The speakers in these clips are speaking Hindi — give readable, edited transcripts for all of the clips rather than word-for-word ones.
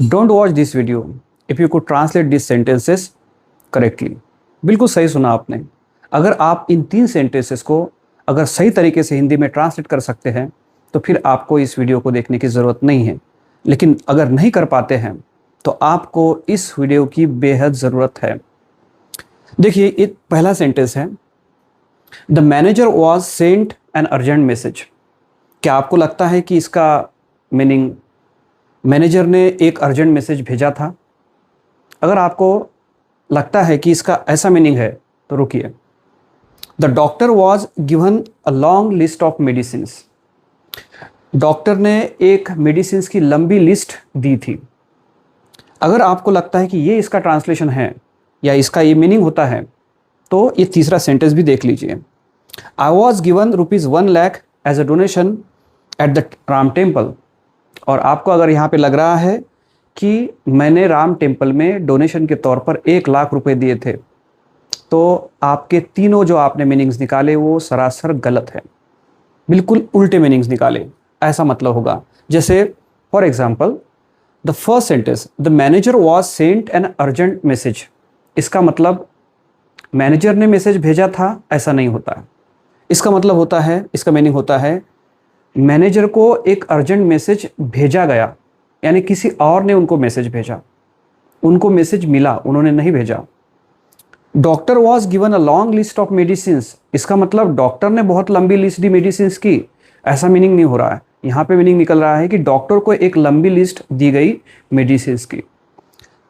Don't watch this video if you could translate this sentences correctly. बिल्कुल सही सुना आपने। अगर आप इन 3 सेंटेंसेस को अगर सही तरीके से हिंदी में ट्रांसलेट कर सकते हैं तो फिर आपको इस वीडियो को देखने की ज़रूरत नहीं है। लेकिन अगर नहीं कर पाते हैं तो आपको इस वीडियो की बेहद ज़रूरत है। देखिए, एक पहला सेंटेंस है, the manager was sent an urgent message. क्या आपको लगता है कि इसका मीनिंग मैनेजर ने एक अर्जेंट मैसेज भेजा था? अगर आपको लगता है कि इसका ऐसा मीनिंग है तो रुकिए। The doctor was given a long list of medicines. Doctor ने एक मेडिसिन्स की लंबी लिस्ट दी थी। अगर आपको लगता है कि ये इसका ट्रांसलेशन है या इसका ये मीनिंग होता है तो ये तीसरा सेंटेंस भी देख लीजिए। I was given ₹1 lakh as a donation at the Ram temple. और आपको अगर यहाँ पे लग रहा है कि मैंने राम टेम्पल में डोनेशन के तौर पर 1 लाख रुपए दिए थे, तो आपके तीनों जो आपने मीनिंग्स निकाले वो सरासर गलत है। बिल्कुल उल्टे मीनिंग्स निकाले, ऐसा मतलब होगा। जैसे for example the first sentence, the manager was sent an urgent message. इसका मतलब मैनेजर ने मैसेज भेजा था, ऐसा नहीं होता है। इसका मतलब होता है, इसका मीनिंग होता है मैनेजर को एक अर्जेंट मैसेज भेजा गया, यानी किसी और ने उनको मैसेज भेजा, उनको मैसेज मिला, उन्होंने नहीं भेजा। Doctor was given a long list of medicines. इसका मतलब डॉक्टर ने बहुत लंबी लिस्ट दी मेडिसिन्स की, ऐसा मीनिंग नहीं हो रहा है। यहाँ पे मीनिंग निकल रहा है कि डॉक्टर को एक लंबी लिस्ट दी गई मेडिसिन्स की।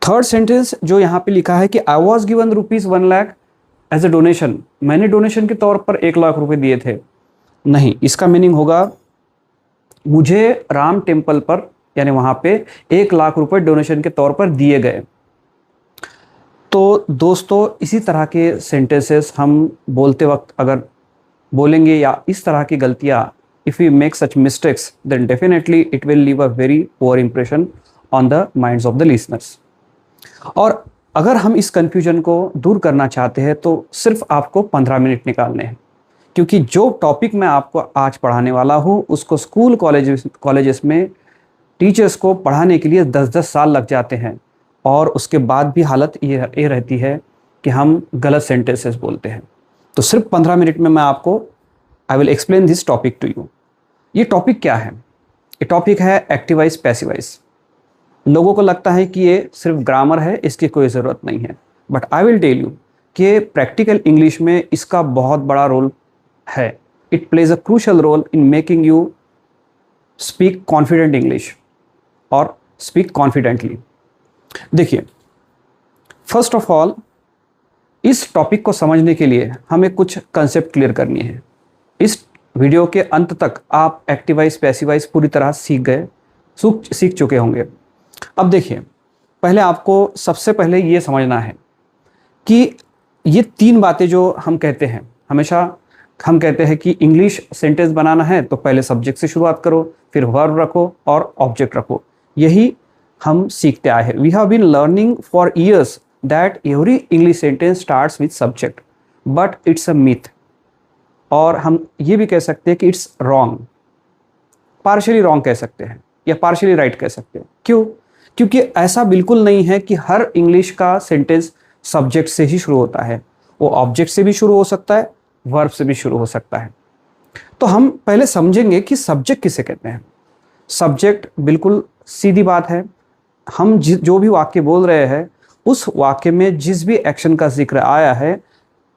थर्ड सेंटेंस जो यहाँ पे लिखा है कि I was given ₹1 lakh as a donation, मैंने डोनेशन के तौर पर 1 लाख रुपए दिए थे। नहीं, इसका मीनिंग होगा मुझे राम टेम्पल पर, यानी वहाँ पे 1 लाख रुपए डोनेशन के तौर पर दिए गए। तो दोस्तों, इसी तरह के सेंटेंसेस हम बोलते वक्त अगर बोलेंगे या इस तरह की गलतियाँ, if we make such mistakes then definitely it will leave a very poor impression on the minds of the listeners. और अगर हम इस कन्फ्यूजन को दूर करना चाहते हैं तो सिर्फ आपको 15 मिनट निकालने हैं, क्योंकि जो टॉपिक मैं आपको आज पढ़ाने वाला हूँ उसको स्कूल कॉलेजेस में टीचर्स को पढ़ाने के लिए 10-10 साल लग जाते हैं, और उसके बाद भी हालत ये रहती है कि हम गलत सेंटेंसेस बोलते हैं। तो सिर्फ 15 मिनट में मैं आपको I will explain this topic to you. ये टॉपिक क्या है? ये टॉपिक है एक्टिव वॉइस पैसिव वॉइस। लोगों को लगता है कि ये सिर्फ ग्रामर है, इसकी कोई ज़रूरत नहीं है, but I will tell you कि प्रैक्टिकल इंग्लिश में इसका बहुत बड़ा रोल है। It plays a crucial role in making you speak confident English और स्पीक कॉन्फिडेंटली। देखिए, फर्स्ट ऑफ ऑल इस टॉपिक को समझने के लिए हमें कुछ कंसेप्ट क्लियर करनी है। इस वीडियो के अंत तक आप एक्टिव वॉइस पैसिव वॉइस पूरी तरह सीख चुके होंगे। अब देखिए, पहले आपको सबसे पहले ये समझना है कि ये 3 बातें जो हम कहते हैं, हमेशा हम कहते हैं कि इंग्लिश सेंटेंस बनाना है तो पहले सब्जेक्ट से शुरुआत करो, फिर वर्ब रखो और ऑब्जेक्ट रखो। यही हम सीखते आए हैं। We have been learning for years that every English sentence starts with subject, but it's a myth. और हम ये भी कह सकते हैं कि इट्स रॉन्ग, पार्शियली रॉन्ग कह सकते हैं या पार्शियली राइट कह सकते हैं। क्यों? क्योंकि ऐसा बिल्कुल नहीं है कि हर इंग्लिश का सेंटेंस सब्जेक्ट से ही शुरू होता है। वो ऑब्जेक्ट से भी शुरू हो सकता है, वर्ब से भी शुरू हो सकता है। तो हम पहले समझेंगे कि सब्जेक्ट किसे कहते हैं। सब्जेक्ट बिल्कुल सीधी बात है, हम जो भी वाक्य बोल रहे हैं उस वाक्य में जिस भी एक्शन का जिक्र आया है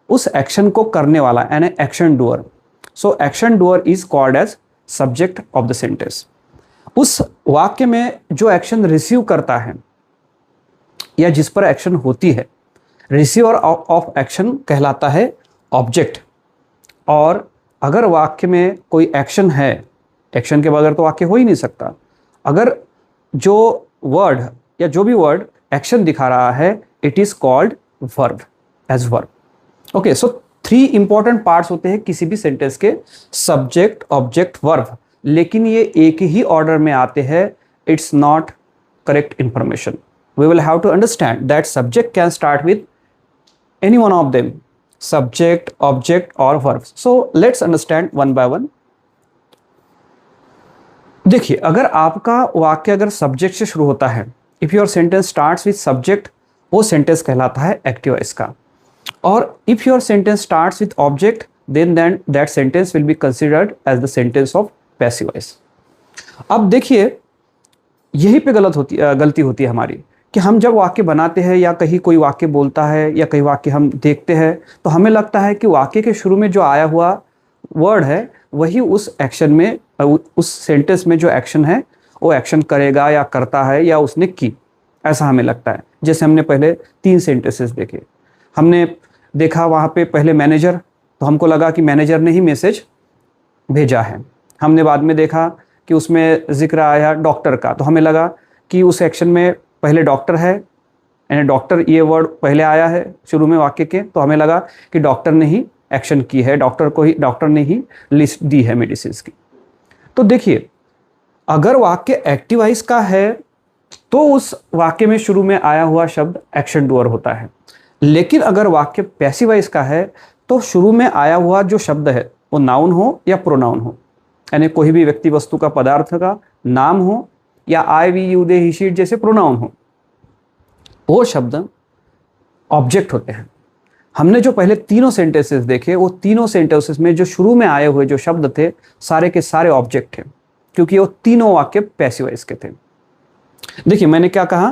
उस एक्शन को करने वाला यानी action doer. So action doer is called as subject of the sentence. उस वाक्य में जो एक्शन रिसीव करता है या जिस पर एक्शन होती है, रिसीवर ऑफ एक्शन कहलाता है ऑब्जेक्ट। और अगर वाक्य में कोई एक्शन है, एक्शन के बगैर तो वाक्य हो ही नहीं सकता। अगर जो वर्ड या जो भी वर्ड एक्शन दिखा रहा है, it is called verb, as verb. Okay, so 3 important parts होते हैं किसी भी सेंटेंस के, सब्जेक्ट, ऑब्जेक्ट, वर्ब। लेकिन ये एक ही ऑर्डर में आते हैं। It's not correct information. We will have to understand that subject can start with any one of them, subject, object और verb. So let's understand one by one. देखिए, अगर आपका वाक्य अगर सब्जेक्ट से शुरू होता है, if your sentence starts with subject, वो सेंटेंस कहलाता है एक्टिव वॉइस का। और if your sentence starts with object, then that sentence will be considered as the sentence of passive voice. अब देखिए, यही पे गलती होती है हमारी, कि हम जब वाक्य बनाते हैं या कहीं कोई वाक्य बोलता है या कई वाक्य हम देखते हैं, तो हमें लगता है कि वाक्य के शुरू में जो आया हुआ वर्ड है वही उस एक्शन में, उस सेंटेंस में जो एक्शन है वो एक्शन करेगा या करता है या उसने की, ऐसा हमें लगता है। जैसे हमने पहले 3 सेंटेंसेस देखे, हमने देखा वहाँ पे पहले मैनेजर, तो हमको लगा कि मैनेजर ने ही मैसेज भेजा है। हमने बाद में देखा कि उसमें जिक्र आया डॉक्टर का, तो हमें लगा कि उस एक्शन में पहले डॉक्टर है, यानी डॉक्टर ये वर्ड पहले आया है शुरू में वाक्य के, तो हमें लगा कि डॉक्टर ने ही एक्शन की है, डॉक्टर ने ही लिस्ट दी है मेडिसिन की। तो देखिए, अगर वाक्य एक्टिव वॉइस का है तो उस वाक्य में शुरू में आया हुआ शब्द एक्शन डूअर होता है, लेकिन अगर वाक्य पैसिव वॉइस का है तो शुरू में आया हुआ जो शब्द है वो नाउन हो या प्रोनाउन हो, यानी कोई भी व्यक्ति वस्तु का पदार्थ का नाम हो या I we you they he she it जैसे प्रोनाउन हो, वो शब्द ऑब्जेक्ट होते हैं। हमने जो पहले तीनों सेंटेंसेस देखे, वो तीनों सेंटेंसेस में जो शुरू में आए हुए जो शब्द थे सारे के सारे ऑब्जेक्ट थे, क्योंकि वो तीनों वाक्य पैसिव वॉइस के थे। देखिए, मैंने क्या कहा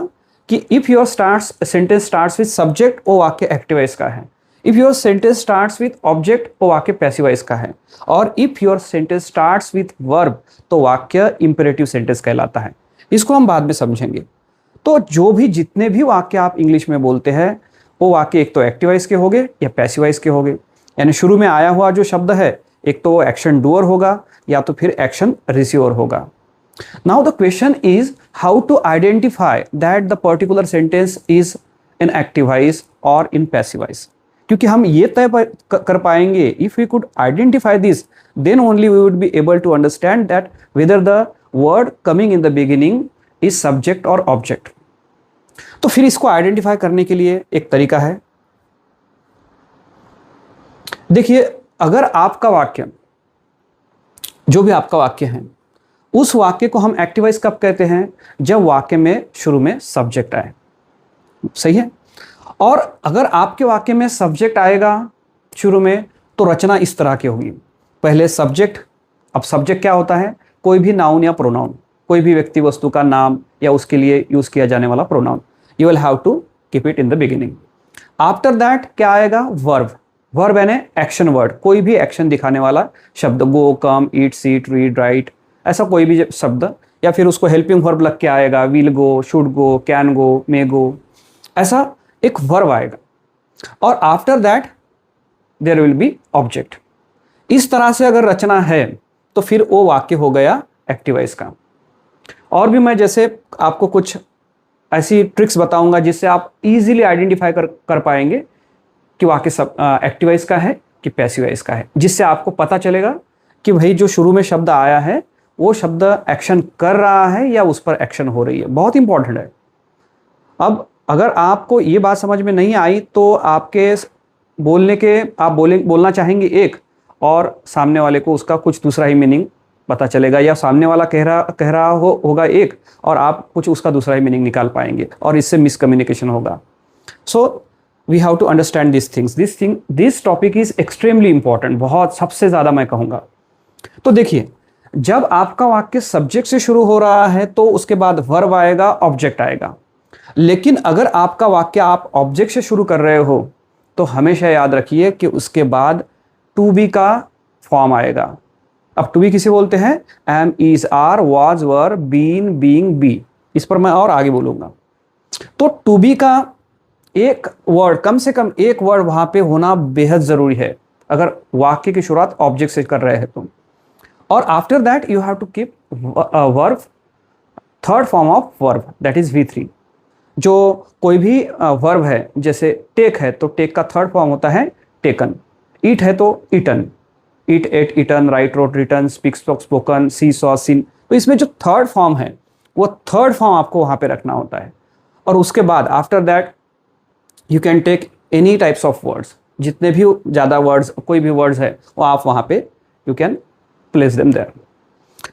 कि if your sentence starts with subject, वो वाक्य एक्टिव वॉइस का है। If your sentence starts with object, वो वाक्य पैसिव वॉइस का है। और if your sentence starts with verb, तो वाक्य इंपेरेटिव सेंटेंस कहलाता है। इसको हम बाद में समझेंगे। तो जो भी जितने भी वाक्य आप इंग्लिश में बोलते हैं, वो वाक्य एक तो एक्टिव वॉइस के होंगे या पैसिव वॉइस के होंगे, यानी शुरू में आया हुआ जो शब्द है एक तो वो एक्शन डूअर होगा या तो फिर एक्शन रिसीवर होगा। Now the question is how to identify that the particular sentence is in active voice और इन पैसिव वॉइस, क्योंकि हम ये तय कर पाएंगे, if we could identify this, then only we would be able to understand that whether the word coming in the beginning is subject और ऑब्जेक्ट। तो फिर इसको आइडेंटिफाई करने के लिए एक तरीका है। देखिए, अगर आपका वाक्य, जो भी आपका वाक्य है, उस वाक्य को हम एक्टिव वॉइस कब कहते हैं? जब वाक्य में शुरू में सब्जेक्ट आए। सही है। और अगर आपके वाक्य में सब्जेक्ट आएगा शुरू में, तो रचना इस तरह की होगी, पहले सब्जेक्ट। अब सब्जेक्ट क्या होता है? कोई भी नाउन या प्रोनाउन, कोई भी व्यक्ति वस्तु का नाम या उसके लिए यूज किया जाने वाला pronoun. You will have to keep it in the beginning. After that क्या आएगा? वर्ब। वर्ब यानी एक्शन वर्ड, कोई भी एक्शन दिखाने वाला शब्द, go, come, eat, seat, read, write, ऐसा कोई भी शब्द, या फिर उसको हेल्पिंग वर्ब लग के आएगा, will go, should go, can go, may go, ऐसा एक वर्ब आएगा। और after that there will be object. इस तरह से अगर रचना है तो फिर वो वाक्य हो गया एक्टिव वॉइस का। और भी मैं जैसे आपको कुछ ऐसी ट्रिक्स बताऊंगा जिससे आप इजीली आइडेंटिफाई कर पाएंगे कि वाक्य सब एक्टिव वॉइस का है कि पैसिव वॉइस का है, जिससे आपको पता चलेगा कि भाई जो शुरू में शब्द आया है वो शब्द एक्शन कर रहा है या उस पर एक्शन हो रही है। बहुत इंपॉर्टेंट है। अब अगर आपको ये बात समझ में नहीं आई तो आपके बोलने के आप बोलना चाहेंगे एक, और सामने वाले को उसका कुछ दूसरा ही मीनिंग पता चलेगा, या सामने वाला कह रहा होगा एक और आप कुछ उसका दूसरा ही मीनिंग निकाल पाएंगे, और इससे मिसकम्युनिकेशन होगा। So we have to understand this things. This topic is extremely important, बहुत, सबसे ज़्यादा मैं कहूँगा। तो देखिए, जब आपका वाक्य सब्जेक्ट से शुरू हो रहा है तो उसके बाद वर्ब आएगा, ऑब्जेक्ट आएगा। लेकिन अगर आपका वाक्य आप ऑब्जेक्ट से शुरू कर रहे हो तो हमेशा याद रखिए कि उसके बाद टू बी का फॉर्म आएगा। अब टू बी किसे बोलते हैं? Am, is, are, was, were, been, being, be. इस पर मैं और आगे बोलूंगा। तो टू बी का एक वर्ड, कम से कम एक वर्ड वहां पे होना बेहद जरूरी है अगर वाक्य की शुरुआत ऑब्जेक्ट से कर रहे हैं तो। और after that you have to keep verb, third form of verb, that is V3। जो कोई भी वर्ब है, जैसे टेक है तो टेक का थर्ड फॉर्म होता है टेकन। ईट है तो eaten, eat, ate, eaten, write, wrote, written, speak, spoken, see, saw, seen. तो इसमें जो थर्ड फॉर्म है वो थर्ड फॉर्म आपको वहां पे रखना होता है। और उसके बाद after that you can take any types of words, जितने भी ज़्यादा वर्ड्स, कोई भी वर्ड्स है वो आप वहाँ पे you can place them there.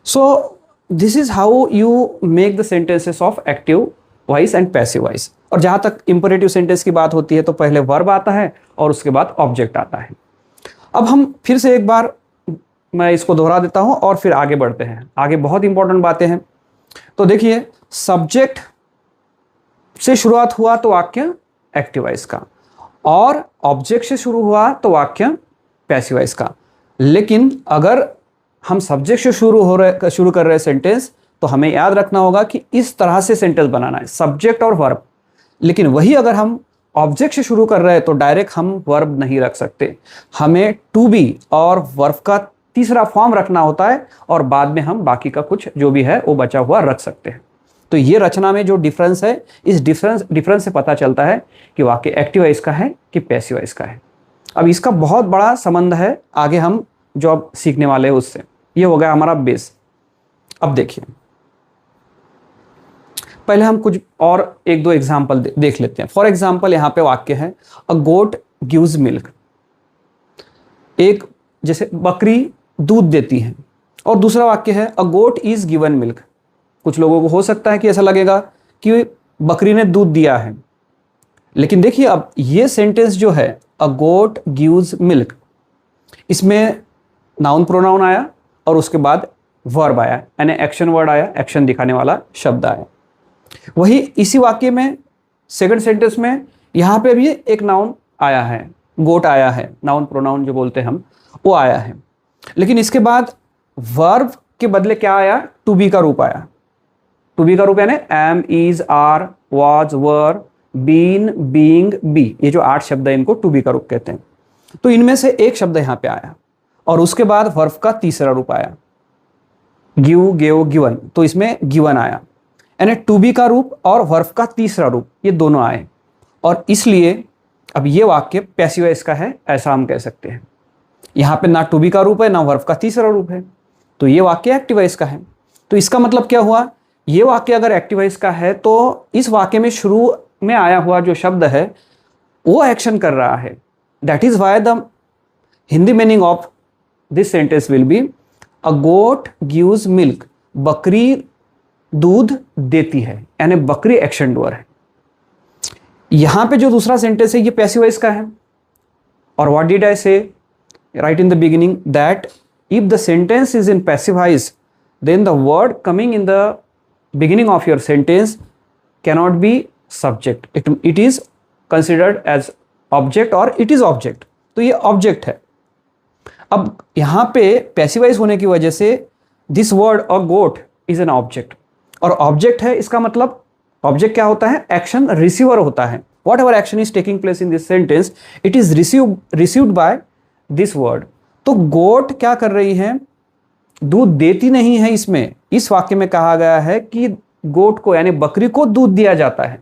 So this is how you make the sentences of active voice and passive voice. और जहां तक इंपरेटिव सेंटेंस की बात होती है तो पहले वर्ब आता है और उसके बाद ऑब्जेक्ट आता है। अब हम फिर से एक बार मैं इसको दोहरा देता हूं और फिर आगे बढ़ते हैं। आगे बहुत इंपॉर्टेंट बातें हैं। तो देखिए, सब्जेक्ट से शुरुआत हुआ तो वाक्य एक्टिव वॉइस का, और ऑब्जेक्ट से शुरू हुआ तो वाक्य पैसिव वॉइस का। लेकिन अगर हम सब्जेक्ट से शुरू कर रहे हैं सेंटेंस, तो हमें याद रखना होगा कि इस तरह से सेंटेंस बनाना है, सब्जेक्ट और वर्ब। लेकिन वही अगर हम ऑब्जेक्ट से शुरू कर रहे हैं तो डायरेक्ट हम वर्ब नहीं रख सकते, हमें टू बी और वर्ब का तीसरा फॉर्म रखना होता है, और बाद में हम बाकी का कुछ जो भी है वो बचा हुआ रख सकते हैं। तो ये रचना में जो डिफरेंस है, इस डिफरेंस से पता चलता है कि वाक्य एक्टिव वॉइस का है कि पैसिव वॉइस का है। अब इसका बहुत बड़ा संबंध है आगे हम जो अब सीखने वाले हैं उससे। ये हो गया हमारा बेस। अब देखिए, पहले हम कुछ और एक दो एग्जाम्पल देख लेते हैं। फॉर एग्जाम्पल यहाँ पे वाक्य है अ गोट गिव्स मिल्क। एक जैसे बकरी दूध देती है, और दूसरा वाक्य है अ गोट इज गिवन मिल्क। कुछ लोगों को हो सकता है कि ऐसा लगेगा कि बकरी ने दूध दिया है, लेकिन देखिए अब ये सेंटेंस जो है अ गोट गिव्स मिल्क, इसमें नाउन प्रोनाउन आया और उसके बाद वर्ब आया, यानी एक्शन वर्ड आया, एक्शन दिखाने वाला शब्द आया। वही इसी वाक्य में सेकंड सेंटेंस में यहाँ पे भी एक नाउन आया है, गोट आया है, नाउन प्रोनाउन जो बोलते हैं हम, वो आया है। लेकिन इसके बाद वर्ब के बदले क्या आया? टू बी का रूप आया। टू बी का रूप यानी am, is, are, was, were, been, being, be. ये जो 8 शब्द है इनको टू बी का रूप कहते हैं। तो इनमें से एक शब्द यहाँ पे आया और उसके बाद वर्ब का तीसरा रूप आया, गिव, गेव, गिवन। तो इसमें गिवन आया, यानी टू बी का रूप और वर्ब का तीसरा रूप, ये दोनों आए, और इसलिए अब ये वाक्य पैसिव वॉइस का है, ऐसा हम कह सकते हैं। यहाँ पे ना टू बी का रूप है ना वर्ब का तीसरा रूप है, तो ये वाक्य एक्टिव वॉइस का है। तो इसका मतलब क्या हुआ? ये वाक्य अगर एक्टिव वॉइस का है तो इस वाक्य में शुरू में आया हुआ जो शब्द है वो एक्शन कर रहा है। That is why the Hindi meaning of this sentence will be a goat gives milk. बकरी दूध देती है, यानी बकरी एक्शन डूअर है। यहां पे जो दूसरा सेंटेंस है ये पैसिव वॉइस का है। और व्हाट डिड आई से right in the beginning that if the sentence is in passive voice then the word coming in the beginning of your sentence cannot be subject, it is considered as object or it is object। तो ये object है। अब यहाँ पे पैसिव वॉइस होने की वजह से this word or goat is an object, और object है, इसका मतलब object क्या होता है? action receiver होता है। whatever action is taking place in this sentence it is received by this word। तो goat क्या कर रही है? दूध देती नहीं है। इसमें इस वाक्य में कहा गया है कि गोट को यानी बकरी को दूध दिया जाता है।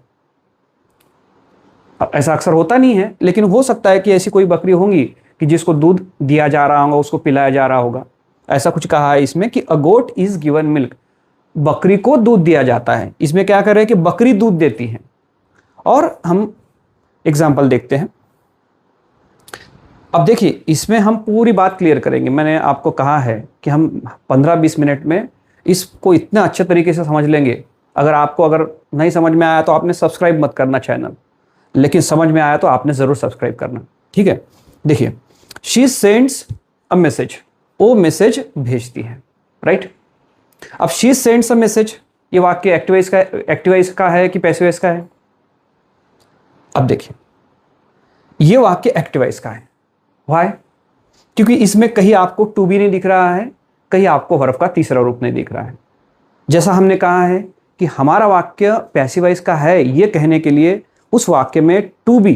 ऐसा अक्सर होता नहीं है, लेकिन हो सकता है कि ऐसी कोई बकरी होंगी कि जिसको दूध दिया जा रहा होगा, उसको पिलाया जा रहा होगा। ऐसा कुछ कहा है इसमें कि अ गोट इज गिवन मिल्क, बकरी को दूध दिया जाता है। इसमें क्या कर रहे हैं कि बकरी दूध देती है। और हम एग्जाम्पल देखते हैं। अब देखिए, इसमें हम पूरी बात क्लियर करेंगे। मैंने आपको कहा है कि हम 15-20 मिनट में इसको इतना अच्छे तरीके से समझ लेंगे। अगर नहीं समझ में आया तो आपने सब्सक्राइब मत करना चैनल, लेकिन समझ में आया तो आपने ज़रूर सब्सक्राइब करना, ठीक है। देखिए, शी सेंड्स अ मैसेज, वो मैसेज भेजती है, राइट। अब शी सेंड्स अ मैसेज, ये वाक्य एक्टिव वॉइस का है कि पैसिव वॉइस का है? अब देखिए, ये वाक्य एक्टिव वॉइस का है। वाई? क्योंकि इसमें कहीं आपको टू बी नहीं दिख रहा है, कहीं आपको वर्ब का तीसरा रूप नहीं दिख रहा है। जैसा हमने कहा है कि हमारा वाक्य पैसिव वॉइस का है, ये कहने के लिए उस वाक्य में टू बी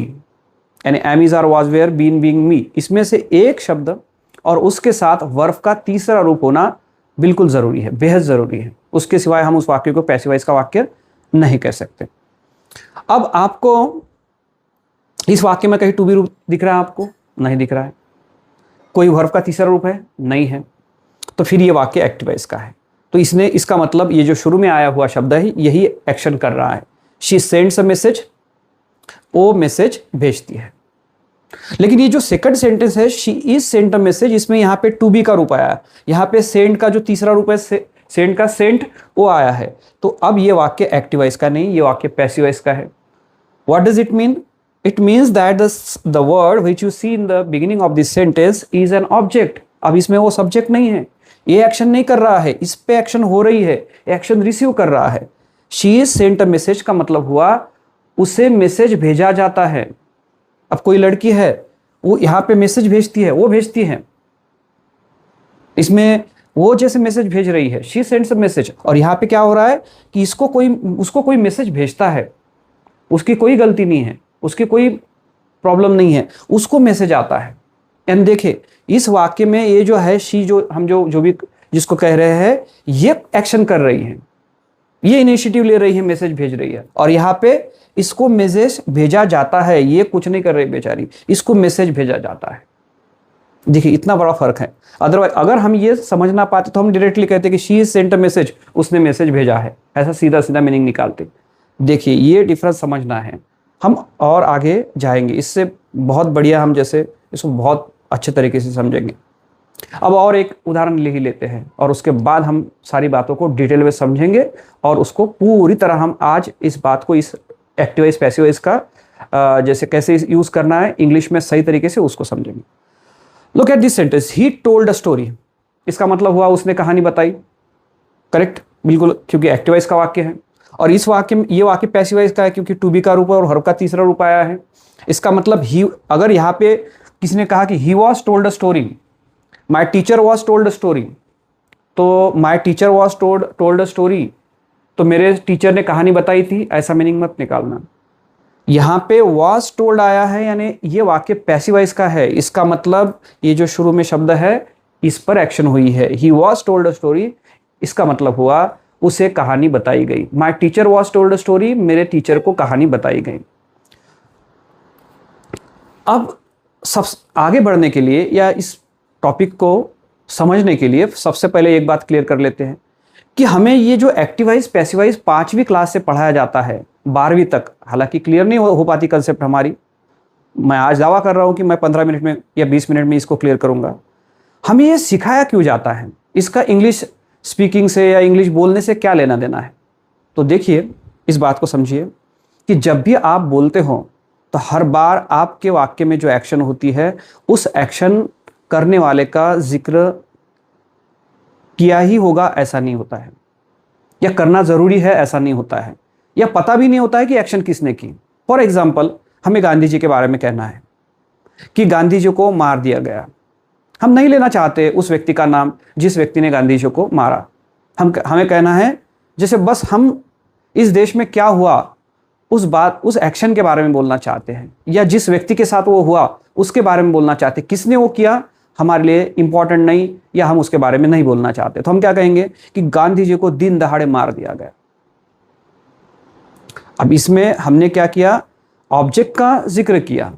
यानी am, is, are, was, were, been, being, me, इसमें से एक शब्द और उसके साथ वर्ब का तीसरा रूप होना बिल्कुल ज़रूरी है, बेहद ज़रूरी है। उसके सिवाय हम उस वाक्य को पैसिव वॉइस का वाक्य नहीं कह सकते। अब आपको इस वाक्य में कहीं टू बी रूप दिख रहा है? आपको नहीं दिख रहा है। कोई वर्ब का तीसरा रूप है? नहीं है। तो फिर ये वाक्य एक्टिव वॉइस का है। तो इसका मतलब ये जो शुरू में आया हुआ शब्द है यही एक्शन कर रहा है। शी सेंड्स अ मैसेज, वो मैसेज भेजती है। लेकिन ये जो सेकंड सेंटेंस है she is sent a message, इसमें यहाँ पे टू बी का रूप आया है। यहाँ पे सेंड का जो तीसरा रूप है सेंट का सेंट वो आया है, तो अब ये वाक्य एक्टिव वॉइस का नहीं, ये वाक्य पैसिव वॉइस का है। What does it mean? It means that the word which you see in the beginning of this sentence is an object. अब इसमें वो सब्जेक्ट नहीं है, ये एक्शन नहीं कर रहा है, इस पे एक्शन हो रही है, एक्शन रिसीव कर रहा है। She is sent a message का मतलब हुआ उसे मैसेज भेजा जाता है। अब कोई लड़की है, वो यहाँ पे मैसेज भेजती है, वो भेजती है, इसमें वो जैसे मैसेज भेज रही है, शी सेंड्स अ मैसेज। और यहाँ पे क्या हो रहा है कि उसको कोई मैसेज भेजता है, उसकी कोई गलती नहीं है, उसकी कोई प्रॉब्लम नहीं है, उसको मैसेज आता है। एंड देखिए इस वाक्य में ये जो है शी, जो हम जो भी जिसको कह रहे हैं, ये एक्शन कर रही है, ये इनिशिएटिव ले रही है, मैसेज भेज रही है। और यहाँ पे इसको मैसेज भेजा जाता है, ये कुछ नहीं कर रही बेचारी, इसको मैसेज भेजा जाता है। देखिए इतना बड़ा फर्क है। अदरवाइज अगर हम ये समझ ना पाते तो हम डायरेक्टली कहते कि she is sent a message, उसने मैसेज भेजा है, ऐसा सीधा सीधा मीनिंग निकालते। देखिए ये डिफरेंस समझना है, हम और आगे जाएंगे, इससे बहुत बढ़िया हम जैसे इसको बहुत अच्छे तरीके से समझेंगे। अब और एक उदाहरण ले ही लेते हैं और उसके बाद हम सारी बातों को डिटेल में समझेंगे और उसको पूरी तरह हम आज इस बात को, इस एक्टिव वॉइस पैसिव वॉइस का जैसे कैसे यूज करना है इंग्लिश में सही तरीके से, उसको समझेंगे। Look at this sentence, he told a story. इसका मतलब हुआ उसने कहानी बताई। करेक्ट, बिल्कुल, क्योंकि एक्टिव वॉइस का वाक्य है। और इस वाक्य में, ये वाक्य पैसिव वॉइस का है क्योंकि टू बी का रूप और वर्ब का तीसरा रूप आया है। इसका मतलब ही, अगर यहाँ पे किसी ने कहा कि he was told a story, my teacher was told a story, तो my teacher was told a story, तो मेरे टीचर ने कहानी बताई थी, ऐसा मीनिंग मत निकालना। यहाँ पे वॉज टोल्ड आया है, यानी ये वाक्य पैसिव वॉइस का है। इसका मतलब ये जो शुरू में शब्द है इस पर एक्शन हुई है। ही वॉज टोल्ड अ स्टोरी, इसका मतलब हुआ उसे कहानी बताई गई। माई teacher was told a story, मेरे टीचर को कहानी बताई गई। अब सब आगे बढ़ने के लिए या इस टॉपिक को समझने के लिए सबसे पहले एक बात क्लियर कर लेते हैं कि हमें ये जो एक्टिव वॉइस पैसिव वॉइस 5वीं क्लास से पढ़ाया जाता है 12वीं तक, हालांकि क्लियर नहीं हो पाती कंसेप्ट हमारी। मैं आज दावा कर रहा हूं कि मैं 15 मिनट में या 20 मिनट में इसको क्लियर करूंगा। हमें ये सिखाया क्यों जाता है, इसका इंग्लिश स्पीकिंग से या इंग्लिश बोलने से क्या लेना देना है? तो देखिए इस बात को समझिए कि जब भी आप बोलते हो तो हर बार आपके वाक्य में जो एक्शन होती है उस एक्शन करने वाले का जिक्र किया ही होगा ऐसा नहीं होता है, या करना जरूरी है ऐसा नहीं होता है, या पता भी नहीं होता है कि एक्शन किसने की। फॉर एग्जाम्पल, हमें गांधी जी के बारे में कहना है कि गांधी जी को मार दिया गया। हम नहीं लेना चाहते उस व्यक्ति का नाम जिस व्यक्ति ने गांधी जी को मारा। हमें कहना है जैसे बस हम इस देश में क्या हुआ उस एक्शन के बारे में बोलना चाहते हैं, या जिस व्यक्ति के साथ वो हुआ उसके बारे में बोलना चाहते हैं। किसने वो किया हमारे लिए इंपॉर्टेंट नहीं, या हम उसके बारे में नहीं बोलना चाहते, तो हम क्या कहेंगे कि गांधी जी को दिन दहाड़े मार दिया गया। अब इसमें हमने क्या किया, ऑब्जेक्ट का जिक्र किया,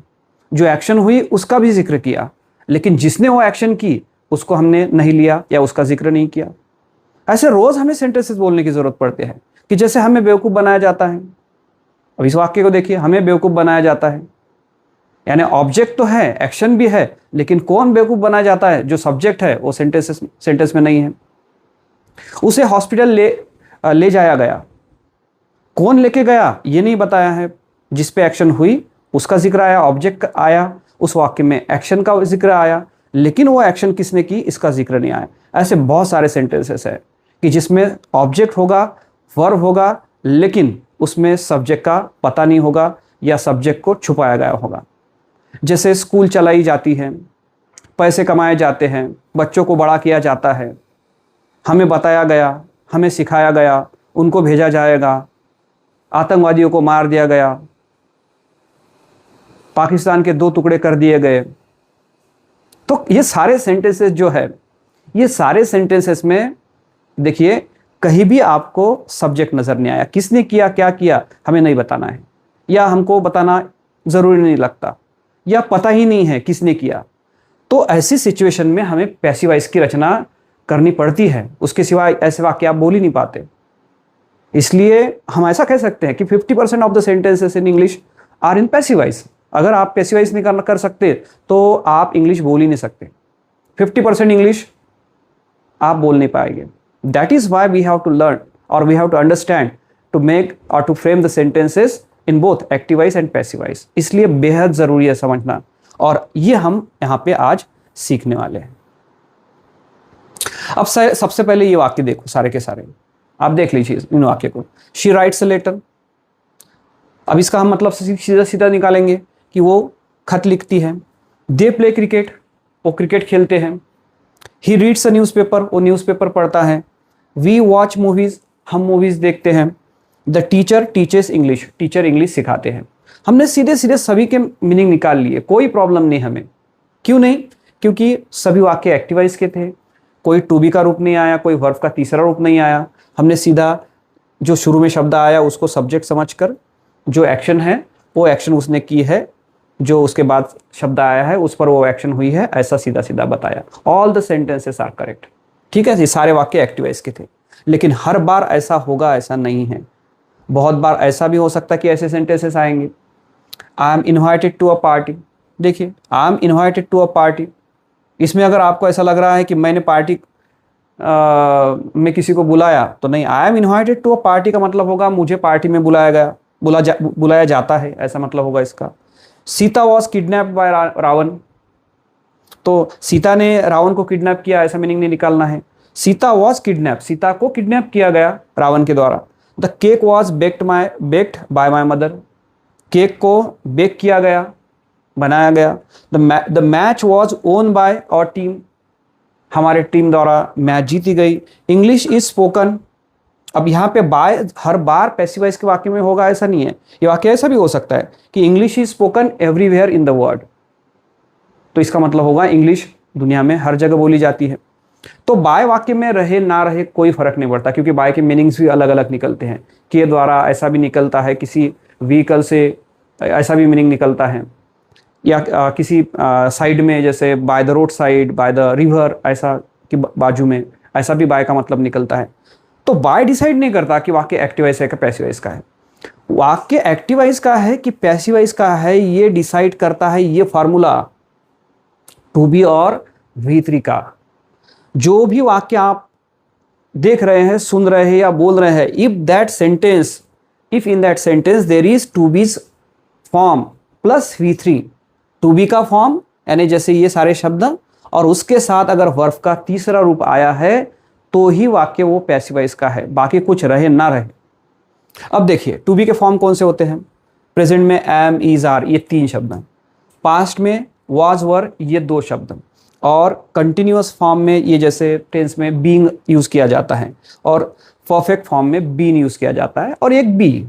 जो एक्शन हुई उसका भी जिक्र किया, लेकिन जिसने वो एक्शन की उसको हमने नहीं लिया या उसका जिक्र नहीं किया। ऐसे रोज हमें सेंटेंसेस बोलने की जरूरत पड़ती है कि जैसे हमें बेवकूफ बनाया जाता है। अब इस वाक्य को देखिए, हमें बेवकूफ बनाया जाता है, यानी ऑब्जेक्ट तो है, एक्शन भी है, लेकिन कौन बेवकूफ बनाया जाता है? जो सब्जेक्ट है वो सेंटेंस में नहीं है। उसे हॉस्पिटल ले जाया गया, कौन लेके गया ये नहीं बताया है। जिस पे एक्शन हुई उसका जिक्र आया, ऑब्जेक्ट आया, उस वाक्य में एक्शन का जिक्र आया, लेकिन वो एक्शन किसने की इसका जिक्र नहीं आया। ऐसे बहुत सारे सेंटेंसेस है कि जिसमें ऑब्जेक्ट होगा, वर्ब होगा, लेकिन उसमें सब्जेक्ट का पता नहीं होगा या सब्जेक्ट को छुपाया गया होगा। जैसे स्कूल चलाई जाती है, पैसे कमाए जाते हैं, बच्चों को बड़ा किया जाता है, हमें बताया गया, हमें सिखाया गया, उनको भेजा जाएगा, आतंकवादियों को मार दिया गया, पाकिस्तान के 2 टुकड़े कर दिए गए। तो ये सारे सेंटेंसेस जो है, ये सारे सेंटेंसेस में देखिए कहीं भी आपको सब्जेक्ट नजर नहीं आया, किसने किया क्या किया हमें नहीं बताना है, या हमको बताना जरूरी नहीं लगता, या पता ही नहीं है किसने किया। तो ऐसी सिचुएशन में हमें पैसिव वॉइस की रचना करनी पड़ती है, उसके सिवाय ऐसे वाक्य आप बोल ही नहीं पाते। इसलिए हम ऐसा कह सकते हैं कि 50% of the sentences in English are in passive voice. अगर आप पैसिव वॉइस नहीं कर सकते तो आप इंग्लिश बोल ही नहीं सकते। 50% इंग्लिश आप बोल नहीं पाएंगे। That is why we have to learn और we have to understand to make और to frame the sentences in both active voice and passive voice. इसलिए बेहद जरूरी है समझना, और ये हम यहाँ पे आज सीखने वाले हैं। अब सबसे पहले ये वाक्य देखो, सारे के सारे आप देख लीजिए इन वाक्य को। शी राइट्स अ लेटर, अब इसका हम मतलब सीधा सीधा निकालेंगे कि वो खत लिखती है। दे प्ले क्रिकेट, वो क्रिकेट खेलते हैं। ही रीड्स अ न्यूज़पेपर, वो न्यूज़पेपर पढ़ता है। वी वॉच मूवीज, हम मूवीज देखते हैं। The teacher teachers English, teacher English सिखाते हैं। हमने सीधे सीधे सभी के मीनिंग निकाल लिए, कोई प्रॉब्लम नहीं हमें। क्यों नहीं? क्योंकि सभी वाक्य एक्टिव वॉइस के थे, कोई टू बी का रूप नहीं आया, कोई वर्ब का तीसरा रूप नहीं आया। हमने सीधा जो शुरू में शब्द आया उसको सब्जेक्ट समझकर जो एक्शन है वो एक्शन उसने की है, जो उसके बाद शब्द आया है उस पर वो एक्शन हुई है, ऐसा सीधा सीधा बताया। All the sentences are correct. ठीक है, ये सारे वाक्य एक्टिव वॉइस के थे। लेकिन हर बार ऐसा होगा ऐसा नहीं है। बहुत बार ऐसा भी हो सकता है कि ऐसे सेंटेंसेस आएंगे। I am invited to a party, देखिए I am invited to a party, इसमें अगर आपको ऐसा लग रहा है कि मैंने पार्टी में किसी को बुलाया, तो नहीं, I am invited to a party का मतलब होगा मुझे पार्टी में बुलाया गया, बुलाया जाता है, ऐसा मतलब होगा इसका। Sita was kidnapped by Ravan, तो सीता ने रावण को किडनैप किया, ऐसा मीनिंग नहीं निकालना है। सीता वॉज किडनैप, सीता को किडनैप किया गया रावण के द्वारा। The cake was baked by my mother, cake को बेक किया गया, बनाया गया। The match was won by our team, हमारे टीम द्वारा मैच जीती गई। इंग्लिश इज स्पोकन, अब यहाँ पे बाय हर बार पैसिव वॉइस के वाक्य में होगा ऐसा नहीं है। ये वाक्य ऐसा भी हो सकता है कि English is spoken everywhere in the world, तो इसका मतलब होगा इंग्लिश दुनिया में हर जगह बोली जाती है। तो बाय वाक्य में रहे ना रहे कोई फर्क नहीं पड़ता, क्योंकि बाय के मीनिंग्स भी अलग अलग निकलते हैं। के द्वारा ऐसा भी निकलता है, किसी व्हीकल से ऐसा भी मीनिंग निकलता है, या किसी साइड में जैसे by the road side, by the river, ऐसा कि बाजू में, ऐसा भी बाय का मतलब निकलता है। तो बाय डिसाइड नहीं करता कि वाक्य एक्टिव वॉइस है कि पैसिव वॉइस का है। वाक्य एक्टिव वॉइस का है कि पैसिव वॉइस का है, ये डिसाइड करता है ये फार्मूला टू बी और V3 का। जो भी वाक्य आप देख रहे हैं, सुन रहे हैं या बोल रहे हैं, if in that sentence there is to be's form plus V3, to be का फॉर्म यानी जैसे ये सारे शब्द, और उसके साथ अगर वर्ब का तीसरा रूप आया है तो ही वाक्य वो पैसिव वॉइस का है, बाकी कुछ रहे ना रहे। अब देखिए टू बी के फॉर्म कौन से होते हैं। प्रेजेंट में एम, इज, आर, ये 3 शब्द हैं। पास्ट में वाज, वर, ये 2 शब्द। और कंटिन्यूअस फॉर्म में ये जैसे टेंस में बीइंग यूज किया जाता है, और परफेक्ट फॉर्म में बीन यूज किया जाता है, और एक बी।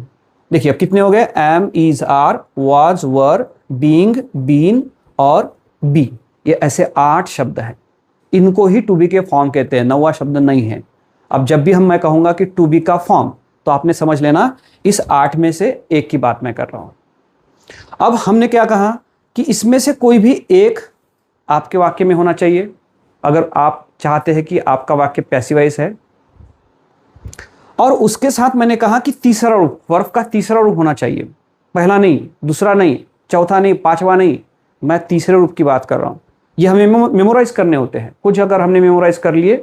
देखिए अब कितने हो गए, am, is, are, was, were, being, been और बी, ये ऐसे 8 शब्द हैं। इनको ही टू बी के फॉर्म कहते हैं, 9वां शब्द नहीं है। अब जब भी मैं कहूंगा कि टू बी का फॉर्म, तो आपने समझ लेना इस 8 में से एक की बात मैं कर रहा हूं। अब हमने क्या कहा कि इसमें से कोई भी एक आपके वाक्य में होना चाहिए अगर आप चाहते हैं कि आपका वाक्य पैसिव वॉइस है। और उसके साथ मैंने कहा कि तीसरा रूप, वर्ब का तीसरा रूप होना चाहिए, पहला नहीं, दूसरा नहीं, चौथा नहीं, 5वां नहीं, मैं तीसरे रूप की बात कर रहा हूं। ये हमें मेमोराइज करने होते हैं। कुछ अगर हमने मेमोराइज कर लिए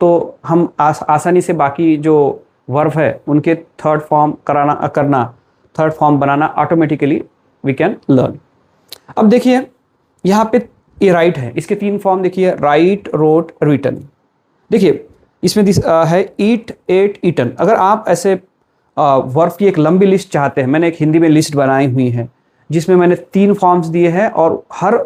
तो हम आसानी से बाकी जो वर्ब है उनके थर्ड फॉर्म बनाना ऑटोमेटिकली वी कैन लर्न। अब देखिए यहाँ पे ये राइट है, इसके 3 फॉर्म देखिए, राइट, रोट, रिटन। देखिए इसमें है ईट, एट, ईटन। अगर आप ऐसे वर्ब की एक लंबी लिस्ट चाहते हैं, मैंने एक हिंदी में लिस्ट बनाई हुई है जिसमें मैंने 3 फॉर्म्स दिए हैं और हर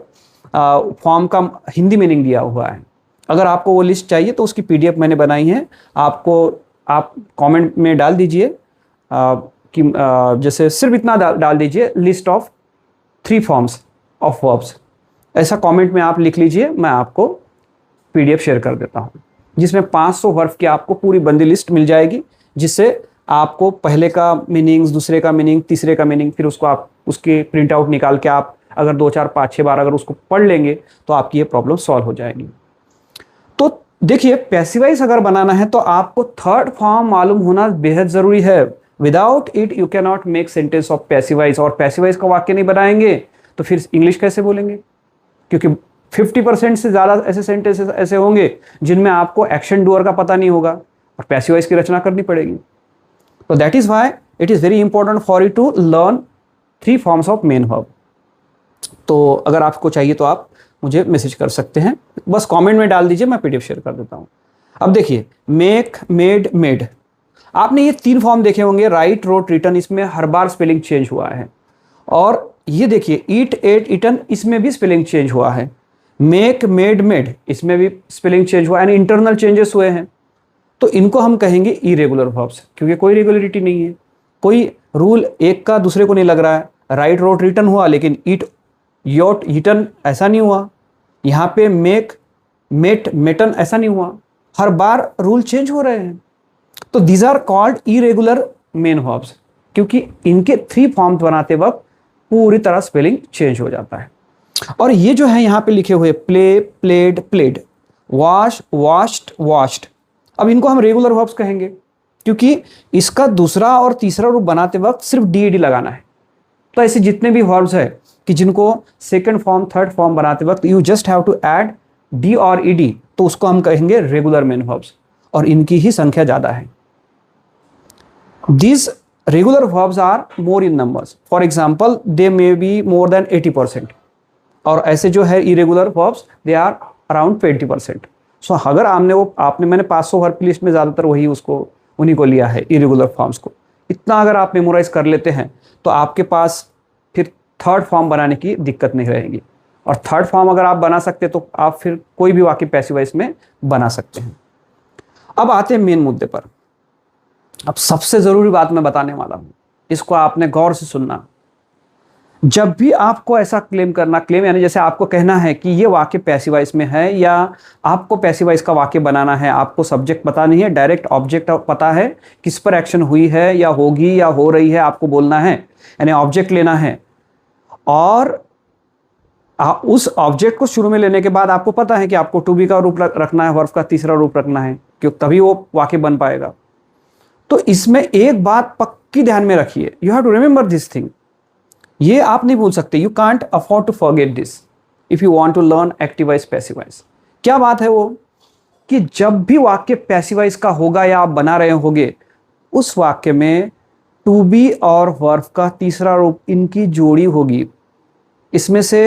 फॉर्म का हिंदी मीनिंग दिया हुआ है। अगर आपको वो लिस्ट चाहिए तो उसकी PDF मैंने बनाई है, आप कमेंट में डाल दीजिए कि जैसे सिर्फ इतना डाल दीजिए, list of 3 forms of verbs, ऐसा कमेंट में आप लिख लीजिए, मैं आपको PDF शेयर कर देता हूँ, जिसमें 500 वर्ब की आपको पूरी बंदी लिस्ट मिल जाएगी, जिससे आपको पहले का मीनिंग्स, दूसरे का मीनिंग, तीसरे का मीनिंग, फिर उसको आप उसके प्रिंट आउट निकाल के आप अगर 2, 4, 5, 6 बार अगर उसको पढ़ लेंगे तो आपकी ये प्रॉब्लम सॉल्व हो जाएगी। तो देखिए पैसिव वॉइस अगर बनाना है तो आपको थर्ड फॉर्म मालूम होना बेहद जरूरी है। Without it you can not make sentence of passive voice. और पैसिव वॉइस का वाक्य नहीं बनाएंगे तो फिर इंग्लिश कैसे बोलेंगे, क्योंकि 50% से ज़्यादा ऐसे सेंटेंसेस ऐसे होंगे जिनमें आपको एक्शन डूअर का पता नहीं होगा। और पैसिव वॉइस की रचना करनी पड़ेगी। तो that is why it is very important for you to learn 3 forms of main verb. तो अगर आपको चाहिए तो आप मुझे मैसेज कर सकते हैं, बस कमेंट में डाल दीजिए, मैं पीडीएफ शेयर कर देता हूँ। अब देखिए मेक, मेड, मेड, आपने ये 3 फॉर्म देखे होंगे, राइट, रोट, रिटन, इसमें हर बार स्पेलिंग चेंज हुआ है। और ये देखिए ईट, एट, इटन, इसमें भी स्पेलिंग चेंज हुआ है। मेक, मेड, मेड, इसमें भी स्पेलिंग चेंज हुआ है, यानी इंटरनल चेंजेस हुए हैं। तो इनको हम कहेंगे इरेगुलर वर्ब्स, क्योंकि कोई रेगुलरिटी नहीं है, कोई रूल एक का दूसरे को नहीं लग रहा है। राइट, रोट, रिटन हुआ, लेकिन ईट, योट, ईटन ऐसा नहीं हुआ। यहाँ पे मेक, मेट, मेटन ऐसा नहीं हुआ। हर बार रूल चेंज हो रहे हैं। तो these are called irregular main verbs, क्योंकि इनके 3 फॉर्म्स बनाते वक्त पूरी तरह स्पेलिंग चेंज हो जाता है। और ये जो है यहाँ पे लिखे हुए play, played, played, wash, washed, washed, अब इनको हम रेगुलर वर्ब्स कहेंगे, क्योंकि इसका दूसरा और तीसरा रूप बनाते वक्त सिर्फ डी लगाना है। तो ऐसे जितने भी वर्ब्स है कि जिनको सेकंड फॉर्म, थर्ड फॉर्म बनाते वक्त you just have to add D और ईडी, तो उसको हम कहेंगे रेगुलर मेन वर्ब्स, और इनकी ही संख्या ज्यादा है। These regular verbs are more in numbers. For example, they may be more than 80%. और ऐसे जो है irregular verbs, they are around 20%. So अगर मैंने 500 वर्ब की लिस्ट में ज़्यादातर उन्हीं को लिया है, irregular forms को। इतना अगर आप मेमोराइज कर लेते हैं तो आपके पास फिर थर्ड फॉर्म बनाने की दिक्कत नहीं रहेगी। और थर्ड फॉर्म अगर आप बना सकते तो आप फिर कोई भी वाक्य पैसिव वॉइस में बना सकते हैं। अब आते हैं मेन मुद्दे पर। अब सबसे जरूरी बात मैं बताने वाला हूं, इसको आपने गौर से सुनना। जब भी आपको ऐसा क्लेम यानी जैसे आपको कहना है कि ये वाक्य पैसिव वॉइस में है, या आपको पैसिव वॉइस का वाक्य बनाना है, आपको सब्जेक्ट पता नहीं है, डायरेक्ट ऑब्जेक्ट पता है, किस पर एक्शन हुई है या होगी या हो रही है, आपको बोलना है, यानी ऑब्जेक्ट लेना है। और उस ऑब्जेक्ट को शुरू में लेने के बाद आपको पता है कि आपको टू बी का रूप रखना है, वर्ब का तीसरा रूप रखना है, क्योंकि तभी वो वाक्य बन पाएगा। तो इसमें एक बात पक्की ध्यान में रखिए, you have to remember this thing, ये आप नहीं भूल सकते, you can't afford to forget this if you want to learn active voice passive voice. क्या बात है वो, कि जब भी वाक्य पैसिव वॉइस का होगा या आप बना रहे होंगे, उस वाक्य में टू बी और वर्ब का तीसरा रूप इनकी जोड़ी होगी, इसमें से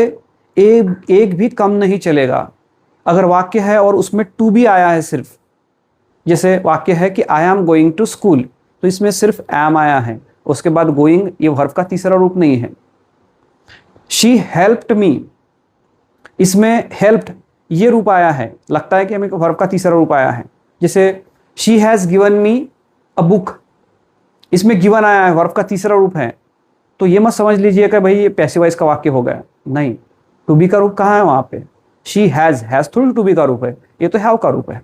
एक भी कम नहीं चलेगा। अगर वाक्य है और उसमें टू बी आया है सिर्फ, जैसे वाक्य है कि I am going to school, तो इसमें सिर्फ एम आया है, उसके बाद गोइंग ये वर्ब का तीसरा रूप नहीं है। शी हेल्प्ड मी, इसमें हेल्प्ड ये रूप आया है, लगता है कि हमें वर्ब का तीसरा रूप आया है। जैसे she has given me a book, इसमें गिवन आया है, वर्ब का तीसरा रूप है, तो ये मत समझ लीजिए कि भाई ये पैसिव वॉइस का वाक्य हो गया, नहीं। टू बी का रूप कहाँ है वहां पे, शी हैज थोड़ी टू बी का रूप है, ये तो हैव का रूप है।